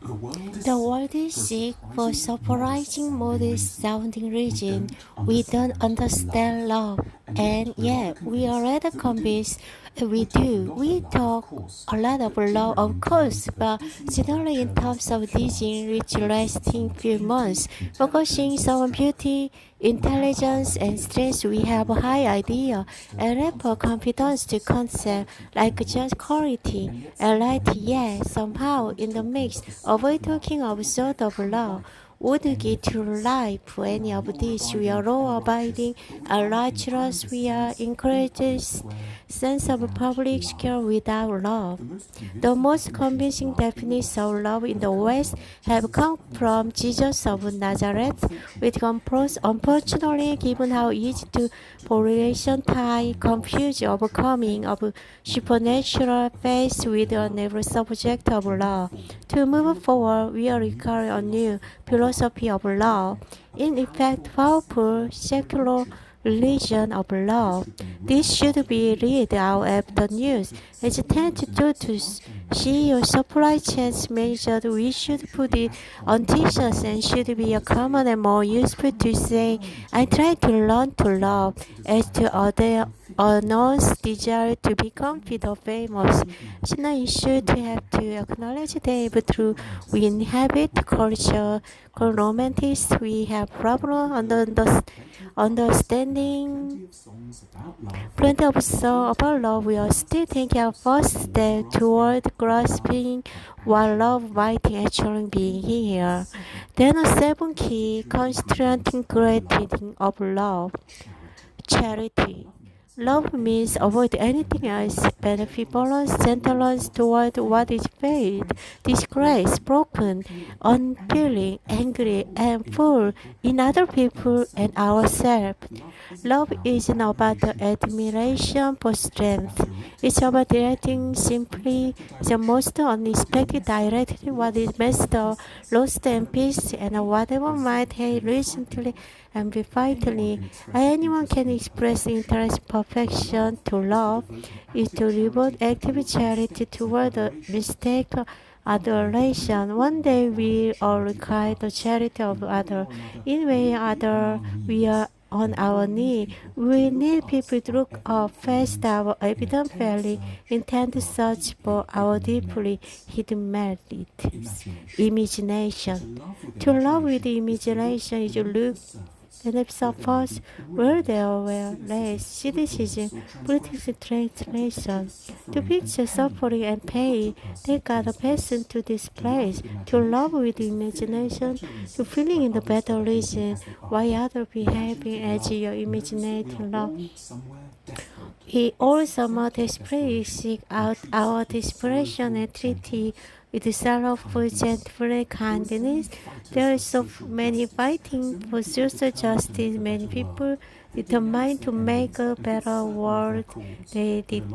The world is sick for surprising modest sounding reason. We don't understand love, and yet we are rather convinced we do. We talk a lot of love, of course, but generally in terms of teaching which lasting few months, focusing on beauty, intelligence, and strength. We have a high idea and rapport confidence to concept like just quality and light, yet somehow in the mix, avoid talking of sort of love would get to life any of these. We are law abiding and righteous. We are encouraged sense of public secure without love. The most convincing definitions of love in the West have come from Jesus of Nazareth, which unfortunately, given how easy to relation tie, confuse overcoming of supernatural faith with a never subject of law. To move forward, we are requiring a new philosophy of law, in effect, powerful secular religion of law. This should be read out after news. As tend to see your supply chains measured, we should put it on t-shirts and should be a common and more useful to say, I try to learn to love, as to other unknown's desire to become fit or famous. It's not issue to have to acknowledge that but through we inhabit culture, called romantics, we have problem understanding plenty of songs about love. We are still taking our first step toward grasping what love might actually be here. Then a seventh key constituting gratitude of love. Charity. Love means avoid anything else, benefit, balance, gentleness toward what is failed, disgrace, broken, unfeeling, angry, and full in other people and ourselves. Love isn't about admiration for strength. It's about directing simply the most unexpected directly what is best lost and peace and whatever might have recently and be vitally. Anyone can express interest, perfection to love is to reward active charity toward the mistake adoration. One day we all require the charity of others. In way other we are on our knee. We need people to look up past our evident failure, intend to search for our deeply hidden merits. Imagination. To love with imagination is to look and suppose where there were less cynicism, political translation, to picture suffering and pain, they got a person to this place, to love with imagination, to feeling in the better reason why others behaving as your imaginating love. We also must desperately seek out our desperation and treaty with sorrowful, gentle kindness. There are so many fighting for social justice, many people determined to make a better world. They did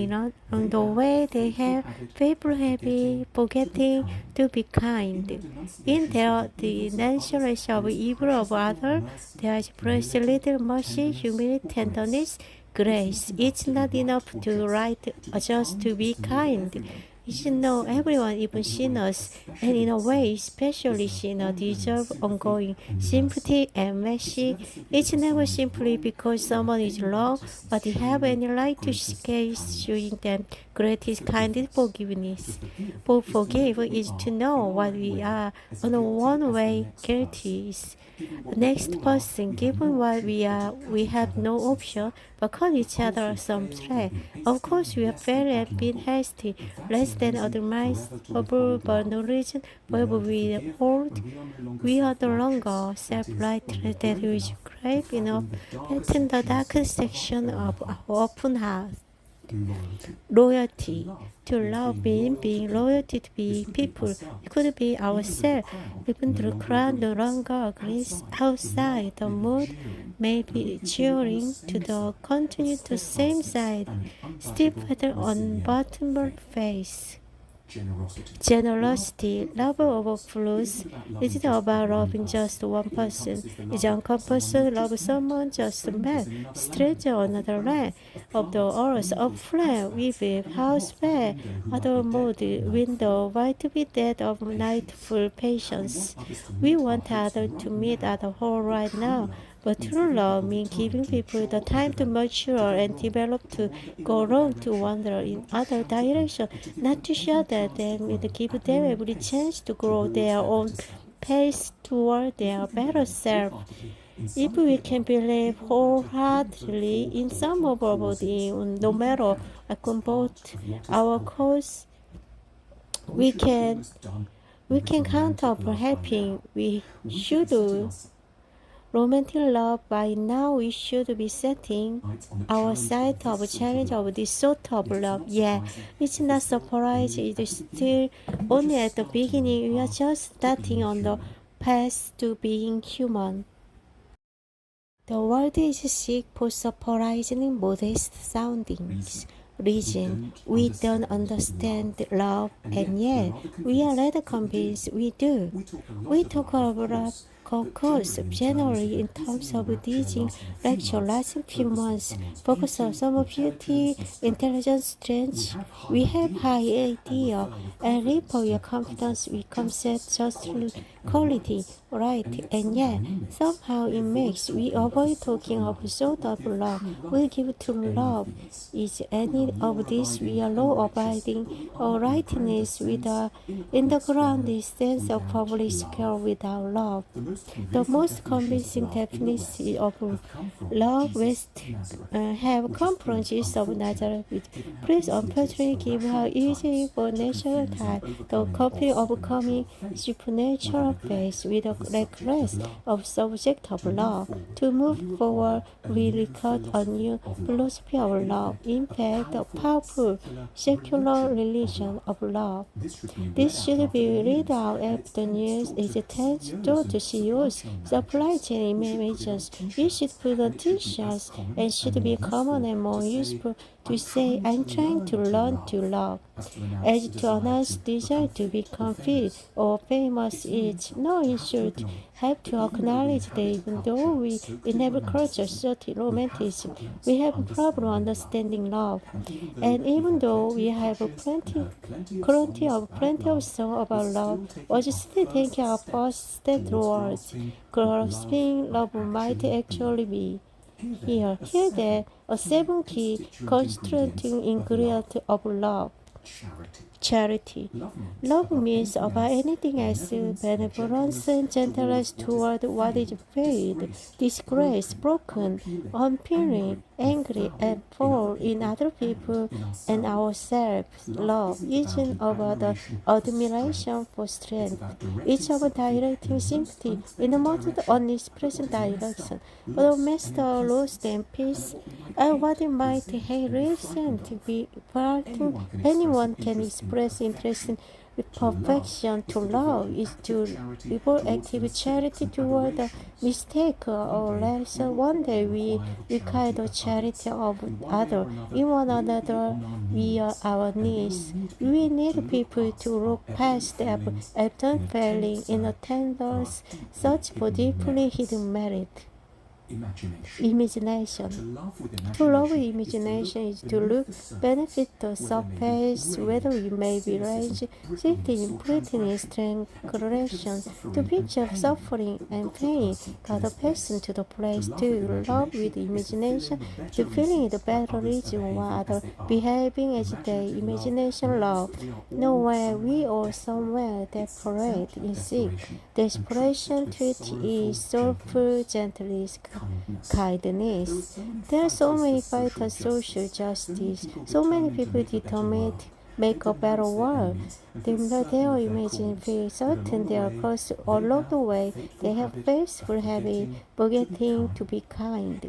not on the way they have people happy, forgetting to be kind. In their denunciation of evil of others, there is precious little mercy, humility, tenderness, grace. It's not enough to write just to be kind. You should know everyone, even sinners, and in a way, especially sinners, deserve ongoing sympathy and mercy. It's never simply because someone is wrong, but they have any right to escape showing them greatest kindness, forgiveness. For forgive is to know what we are, on one way guilty is. The next person, given what we are, we have no option but call each other some threat. Of course, we are fair and being hasty, less than admirable, but no reason wherever we hold. We are no longer self-righteous that we should crave enough, pattern the darkest section of our open heart. Loyalty. To love means being loyal to be people. It could be ourselves. Even the crowd no longer agrees outside. The mood may be cheering to the continue to same side. Still better unbuttoned face. Generosity, love overflows. Is it about loving just one person? Is one person love someone just met, stranger on another land of the earth, a friend, with house fair, other mood, window, why to be dead of nightful patience? We want others to meet at the whole right now. But true love means giving people the time to mature and develop, to go wrong, to wander in other direction, not to shout at them, and give them every chance to grow their own pace toward their better self. If we can believe wholeheartedly in some of our body, no matter what our cause, we can count up helping. We should romantic love. By now we should be setting our sight of challenge of this sort of love. Yeah, it's not surprising. It's still only at the beginning. We are just starting on the path to being human. The world is sick for surprisingly modest soundings. Reason we don't understand love, and yet we are rather convinced we do. We talk about love, of course, generally in terms of teaching lecture lasting few months, focus on some beauty, intelligence, strength. We have high idea and live for your confidence we concept just quality, right? And yet somehow it makes we avoid talking of sort of love we give to love. Is any of this we are law abiding or rightness with a in the grounded sense of public secure without love? The most convincing definition of love West have come from Jesus of Nazareth. Please unfortunately give how easy for natural time the company overcoming supernatural faith with a reckless of subject of love. To move forward, we record a new philosophy of love. In fact, a powerful secular religion of love. This should be read out after news is attached to CEOs, supply chain managers. We should put on t-shirts and should be common and more useful to say, I'm trying to learn to love, as to announce desire to become fit or famous is. No, it should have to acknowledge that even though we in every culture certain romanticism, we have a problem understanding love. And even though we have plenty of song about love, was still thinking our first step towards grasping love might actually be here that a seven key constituting ingredient of love. Charity. Love means above anything else benevolence and gentleness toward what is failed, disgraced, broken, unfeeling, angry, and fall in other people and ourselves. Love isn't about the admiration for strength. It's about directing sympathy in the most unexpressed direction, but a master lost and peace. And what it might have reason to be parting, anyone can express interest in perfection. To love is to evolve active charity toward the mistake or less. One day we require the charity of others, in one another via our needs. We need people to look past their evident failing in a tender search for deeply hidden merit. Imagination. To love with imagination is to look benefit the surface, whether it may be rage, sifting, prettiness, strangulation, to picture suffering and pain, got a person to the place. To love with imagination, to feeling the better reason why others behaving as they imagination love. Nowhere we or somewhere desperate in sick. Desperation treat is soulful gentleness, kindness. There are so many fighters social justice, so many people determined to make a better world. They imagine feel certain their cause along the way. They have faithful habit, forgetting to be kind.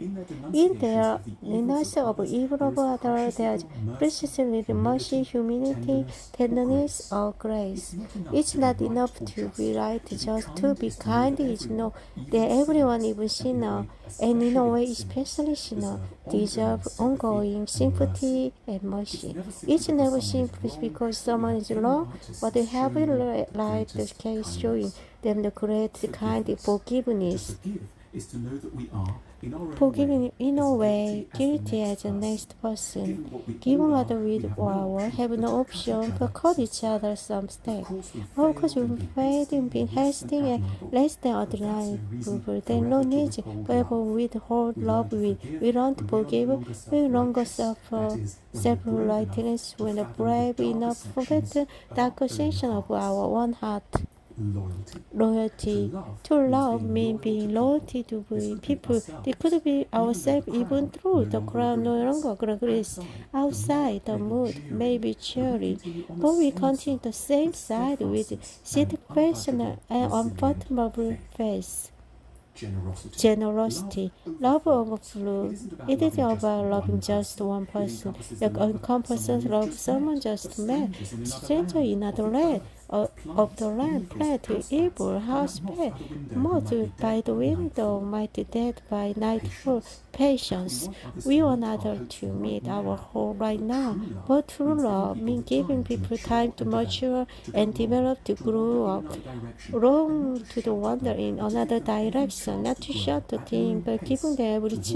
In their denial of evil of others, there is precious little mercy, humility, tenderness, or grace. It's not enough to be right, just to be kind. It's know that everyone, even sinner, and in a way especially sinner, deserve ongoing sympathy and mercy. It's never simple confused because someone is wrong, but they have like the case showing them the correct kind of forgiveness. Forgiving in a way, guilty as the next person. Given what with our have no option but cut each other some slack. Of course, we've been hasty and less than ordinary people. There's no need to ever withhold love with. We don't forgive, we no longer suffer self-righteousness when brave enough to forget the accusation of our one heart. Loyalty. To love means being loyalty to people. It could be ourselves even though the crowd no longer agrees. Outside, the mood may be cheery, but we continue the same side with situational and uncomfortable face. Generosity. Love overflows. It isn't about loving just one person. You encompasses love someone just met. Stranger in another land. Of the land, fled to evil, house bed, moth by the window, mighty dead by nightfall, patience. We want others to meet our hope right now, but true love means giving people time to mature and develop to grow up. Wrong to the wander in another direction, not to shut the team, but giving them every chance